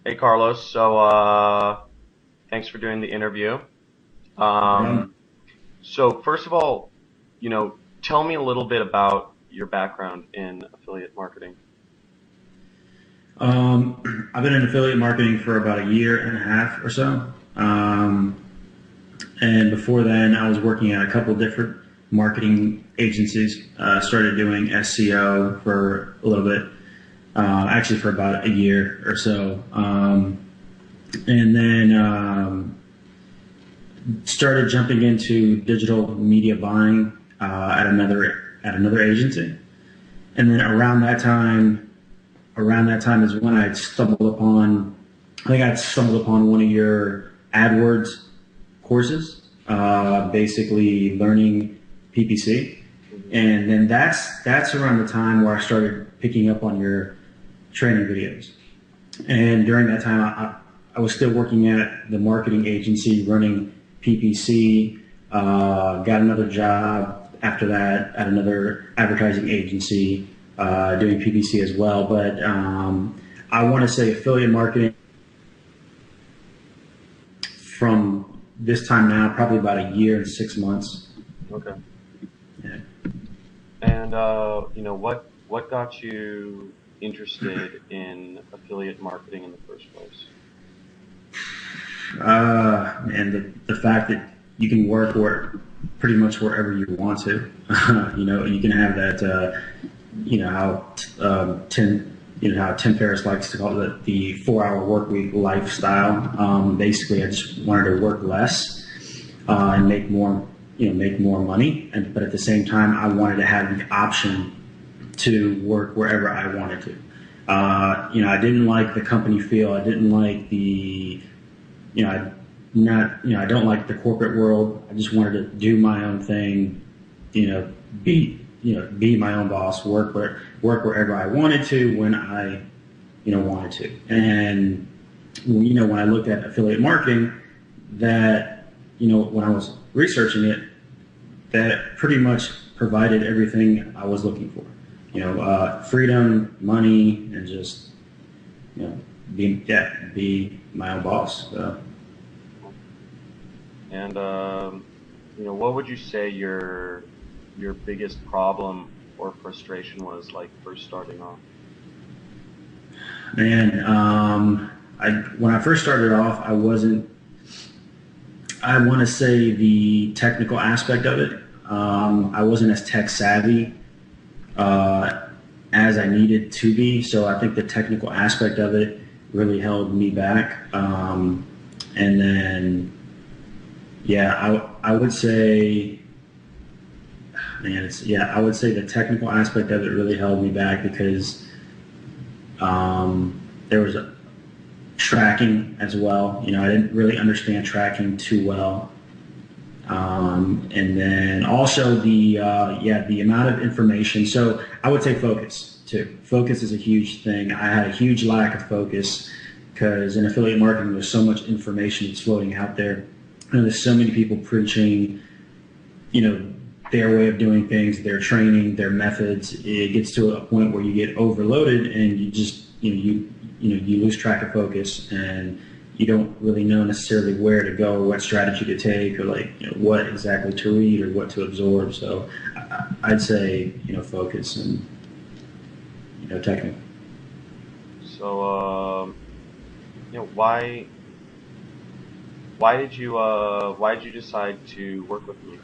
Hey Carlos, thanks for doing the interview. Um, Um, so first of all, tell me a little bit about your background in affiliate marketing. I've been in affiliate marketing for about a year and a half or so. And before then, I was working at a couple different marketing agencies. Started doing SEO for a little bit, actually for about a year or so. And then started jumping into digital media buying at another agency. And then around that time is when I think I stumbled upon one of your AdWords courses, basically learning PPC. And then that's around the time where I started picking up on your training videos. And during that time, I was still working at the marketing agency running PPC, got another job after that at another advertising agency doing PPC as well. But I want to say affiliate marketing from this time now, probably about a year and 6 months. Okay. Yeah. And what got you interested in affiliate marketing in the first place? And the fact that you can work pretty much wherever you want to. You can have that. How Tim Ferriss likes to call it the 4-hour work week lifestyle. Basically, I just wanted to work less and make more money, but at the same time, I wanted to have the option to work wherever I wanted to. I didn't like the company feel. I didn't like I don't like the corporate world. I just wanted to do my own thing, be my own boss, work wherever I wanted to when I, wanted to. And, when I looked at affiliate marketing, that, when I was researching it, that pretty much provided everything I was looking for. Freedom, money, and just, be my own boss. So. And what would you say your biggest problem or frustration was like first starting off? Man, when I first started off, I wasn't. I want to say the technical aspect of it. I wasn't as tech savvy as I needed to be, so I think the technical aspect of it really held me back. And then, yeah, I would say, I would say the technical aspect of it really held me back because there was a tracking as well. I didn't really understand tracking too well. And then also the amount of information. So I would say focus too. Focus is a huge thing. I had a huge lack of focus because in affiliate marketing, there's so much information that's floating out there. And there's so many people preaching, their way of doing things, their training, their methods. It gets to a point where you get overloaded and you just, you lose track of focus and you don't really know necessarily where to go, what strategy to take, or what exactly to read or what to absorb. So I'd say, focus and, technical. So, why did you decide to work with me?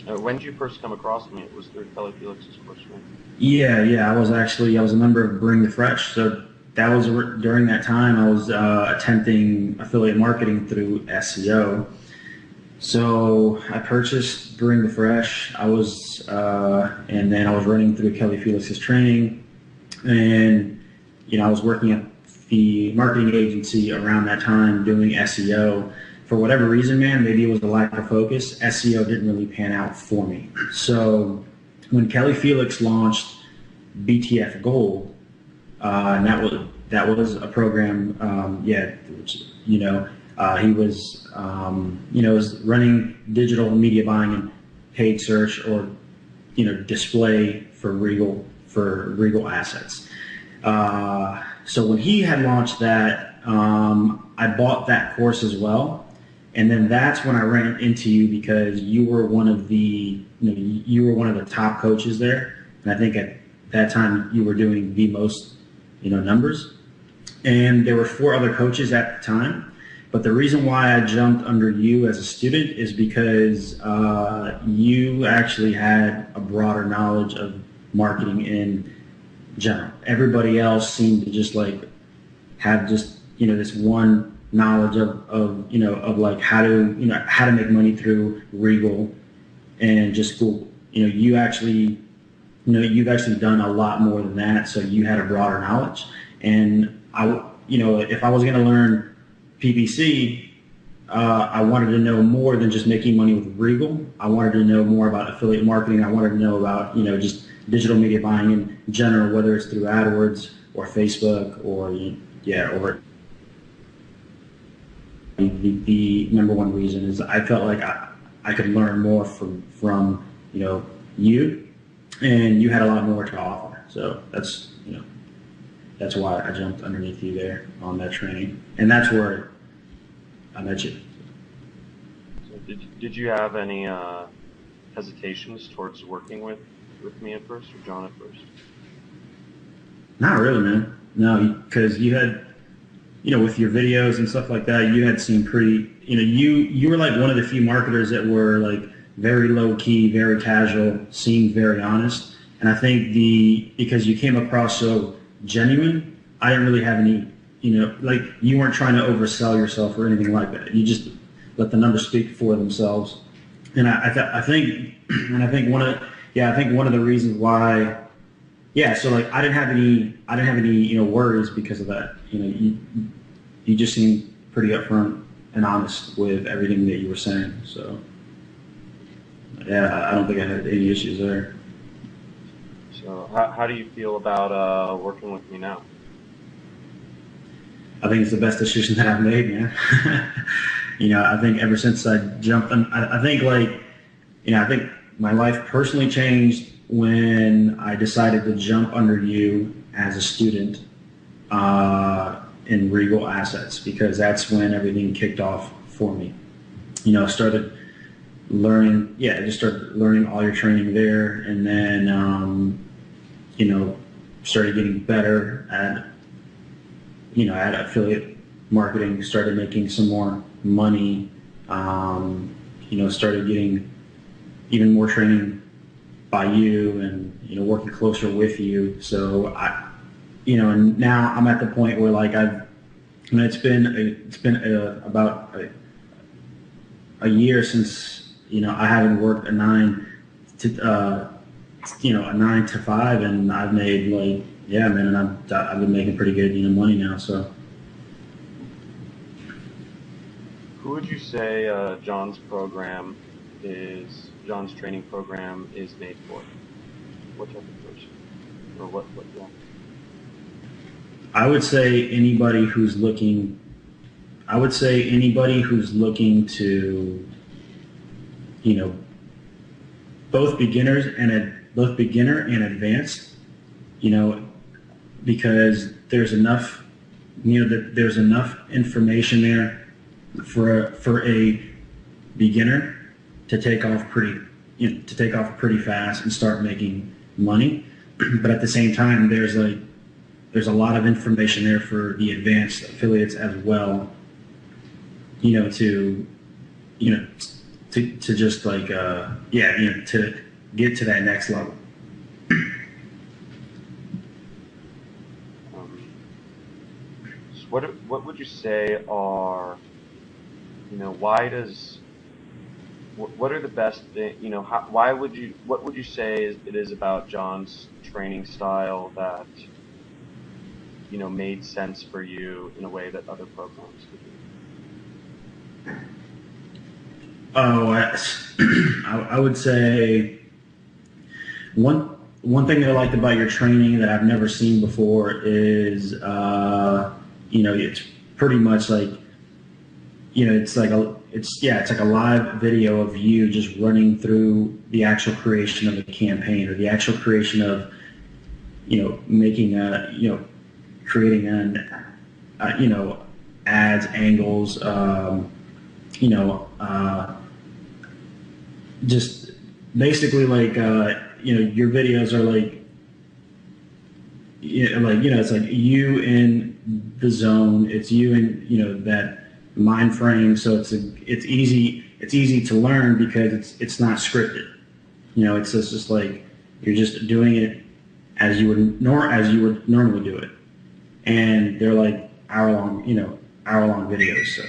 When did you first come across me? It was through Kelly Felix's course, right? Yeah. I was a member of Bring the Fresh. So that was during that time I was attempting affiliate marketing through SEO. So I purchased Bring the Fresh. And then I was running through Kelly Felix's training, and I was working at the marketing agency around that time doing SEO. For whatever reason, man, maybe it was the lack of focus. SEO didn't really pan out for me. So when Kelly Felix launched BTF Gold, and that was a program, he was running digital media buying and paid search or display for Regal assets. So when he had launched that, I bought that course as well. And then that's when I ran into you because you were one of the top coaches there. And I think at that time you were doing the most, numbers. And there were 4 other coaches at the time. But the reason why I jumped under you as a student is because you actually had a broader knowledge of marketing in general. Everybody else seemed to just have just this one knowledge of like how to make money through Regal and just school. You've actually done a lot more than that, so you had a broader knowledge. And if I was going to learn PPC, I wanted to know more than just making money with Regal. I wanted to know more about affiliate marketing. I wanted to know about just digital media buying in general, whether it's through AdWords or Facebook or the number one reason is I felt like I could learn more from you, and you had a lot more to offer. So that's why I jumped underneath you there on that training, and that's where I met you. So did you have any hesitations towards working with me at first, or Jhon at first? Not really, man. No, because you had, with your videos and stuff like that, you had seemed pretty, you were like one of the few marketers that were like very low key, very casual, seemed very honest. And I think because you came across so genuine, I didn't really have any, like you weren't trying to oversell yourself or anything like that. You just let the numbers speak for themselves. And I think one of the reasons why, so like I didn't have any worries because of that. You just seemed pretty upfront and honest with everything that you were saying. So yeah, I don't think I had any issues there. So how do you feel about working with me now? I think it's the best decision that I've made, man. I think ever since I jumped, I think my life personally changed when I decided to jump under you as a student in Regal Assets, because that's when everything kicked off for me. I started learning, just started learning all your training there, and then, started getting better at affiliate marketing, started making some more money, started getting even more training by you and, working closer with you. So and now I'm at the point where like it's been about a year since, I haven't worked a 9 to 5, and I've made and I've been making pretty good, money now. So who would you say Jhon's training program is made for? What type of person? Or what yeah. I would say anybody who's looking to, both beginner and advanced, because there's enough information there for a beginner to take off pretty fast and start making money. But at the same time, there's a lot of information there for the advanced affiliates as well, to just to get to that next level. So what would you say are, what are the best things, what would you say it is about Jhon's training style that, made sense for you in a way that other programs didn't? Oh, I would say one thing that I liked about your training that I've never seen before is, it's pretty much like, it's like a live video of you just running through the actual creation of a campaign, or the actual creation of, making creating ads, angles, just basically like, your videos are like, it's like you in the zone. It's you in, that mind frame. So it's easy to learn because it's not scripted. It's just like you're just doing it as you would normally do it, and they're like hour long videos. So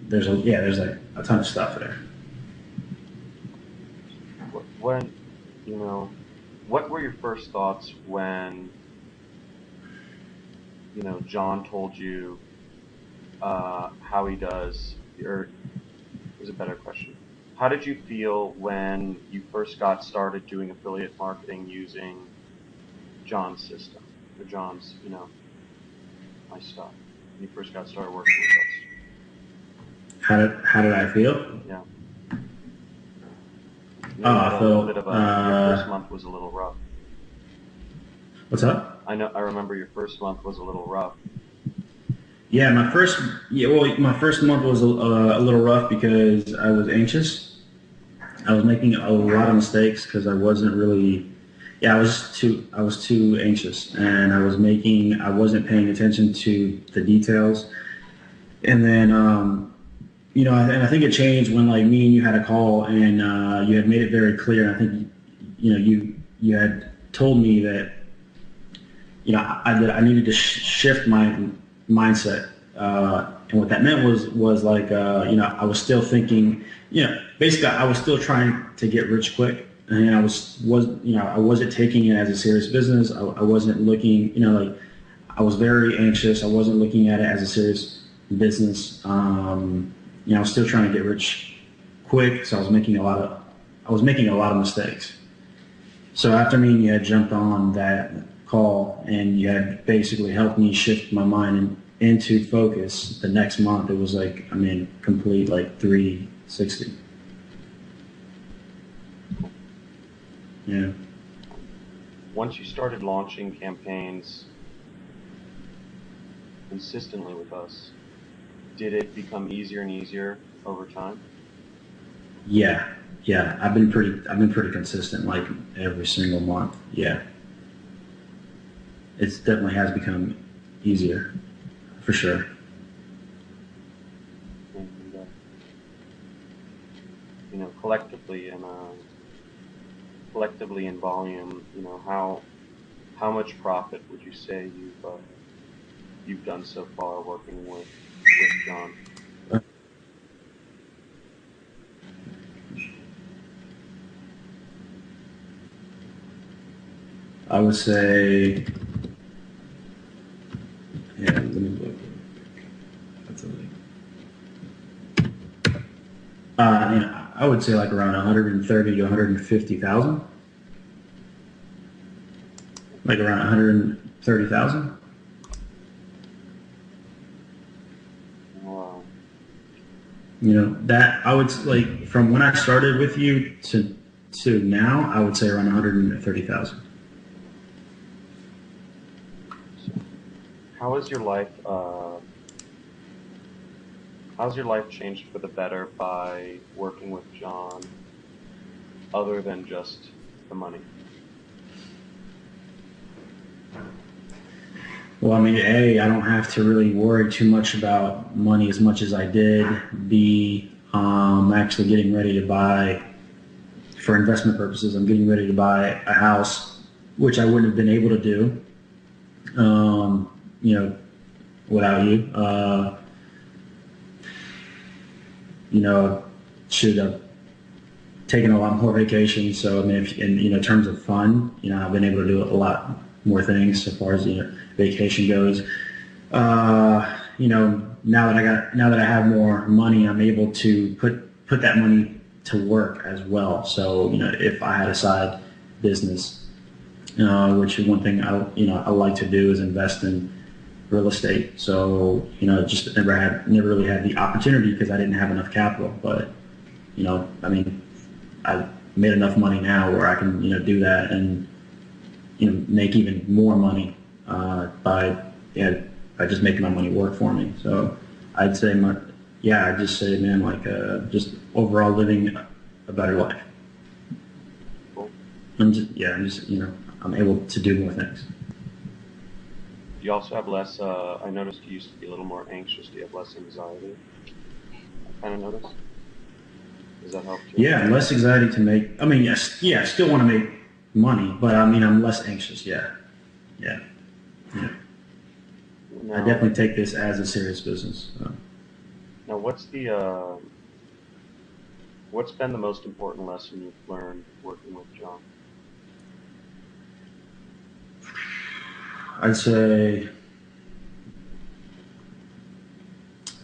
there's like a ton of stuff there. When, what were your first thoughts when, Jhon told you how he does, or here's a better question. How did you feel when you first got started doing affiliate marketing using Jhon's system, or Jhon's, my stuff, when you first got started working with us? How did I feel? Yeah. I felt, your first month was a little rough. What's up? I remember your first month was a little rough. Yeah, my first month was a little rough because I was anxious. I was making a lot of mistakes because I wasn't really, I was too anxious, and I wasn't paying attention to the details. And then, and I think it changed when like me and you had a call, and you had made it very clear. I think, you had told me that, I needed to shift my mindset, and what that meant was like, I was still thinking, basically I was still trying to get rich quick, and I wasn't taking it as a serious business. I wasn't looking, I was very anxious. I wasn't looking at it as a serious business. I was still trying to get rich quick, so I was making a lot of mistakes. So after me and you had jumped on that call, and you had basically helped me shift my mind into focus, the next month it was like, complete like 360. Yeah. Once you started launching campaigns consistently with us, did it become easier and easier over time? Yeah. I've been pretty consistent, like every single month. Yeah. It definitely has become easier, for sure. And, collectively in volume, how much profit would you say you've done so far working with Jhon? I would say, let me look. I would say like around 130 to 150,000. Like around 130,000. Wow. That I would like from when I started with you to now, I would say around 130,000. How's your life changed for the better by working with Jhon, other than just the money? Well, A, I don't have to really worry too much about money as much as I did. B, I'm actually getting ready to buy, for investment purposes, I'm getting ready to buy a house, which I wouldn't have been able to do, without you. Should have taken a lot more vacations. So, in terms of fun, I've been able to do a lot more things so far as, vacation goes. Now that I have more money, I'm able to put that money to work as well. So, if I had a side business, which is one thing I like to do is invest in real estate. So, just never really had the opportunity because I didn't have enough capital. But, I've made enough money now where I can, do that and, make even more money by just making my money work for me. So I'd say I'd just say, man, like just overall living a better life. Cool. I'm just I'm able to do more things. You also have less, I noticed you used to be a little more anxious. Do you have less anxiety? I kind of noticed. Does that help too? Yeah, less anxiety to make, I mean, yes, I still want to make money, but I mean, I'm less anxious, yeah. Now, I definitely take this as a serious business. So. Now, what's been the most important lesson you've learned working with Jhon? I'd say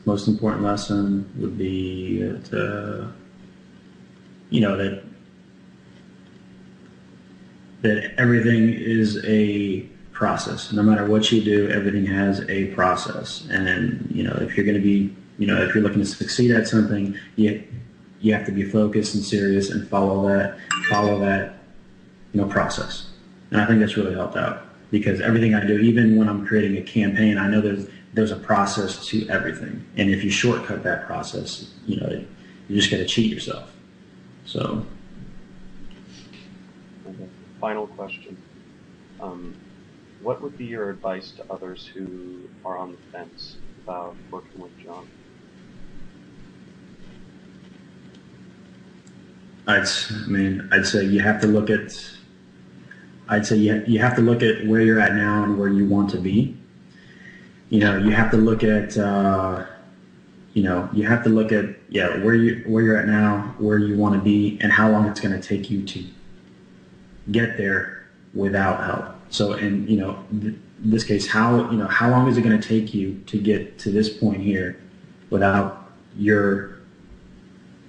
most important lesson would be that that everything is a process. No matter what you do, everything has a process. And if you're going to be, if you're looking to succeed at something, you have to be focused and serious and follow that process. And I think that's really helped out, because everything I do, even when I'm creating a campaign, I know there's a process to everything. And if you shortcut that process, you just got to cheat yourself. So. Okay. Final question. What would be your advice to others who are on the fence about working with Jhon? I'd say you have to look at. I'd say you have to look at where you're at now and where you want to be. You have to look at. You have to look at where you're at now, where you want to be, and how long it's going to take you to get there without help. So, in this case, how long is it going to take you to get to this point here without your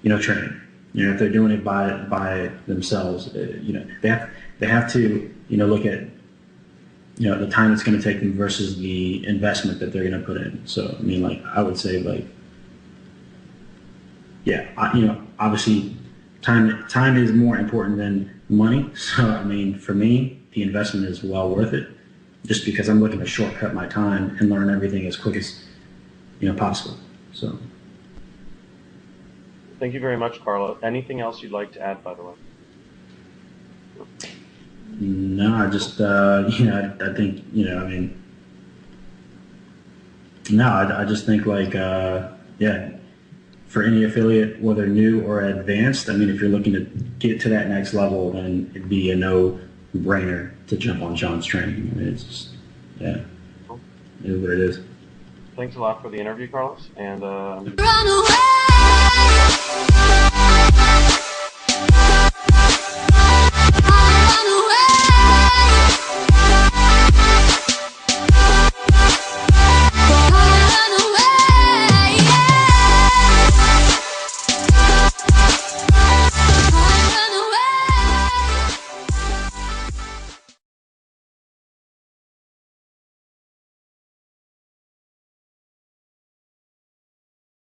training? If they're doing it by themselves, they have to look at the time it's going to take them versus the investment that they're going to put in. So I would say obviously time is more important than money. So for me, the investment is well worth it, just because I'm looking to shortcut my time and learn everything as quick as possible. So. Thank you very much, Carlo. Anything else you'd like to add, by the way? No, I just I think I just think for any affiliate, whether new or advanced, if you're looking to get to that next level, then it'd be a no-brainer to jump on Jhon's training. It's just Cool. It is what it is. Thanks a lot for the interview, Carlos, and Run away.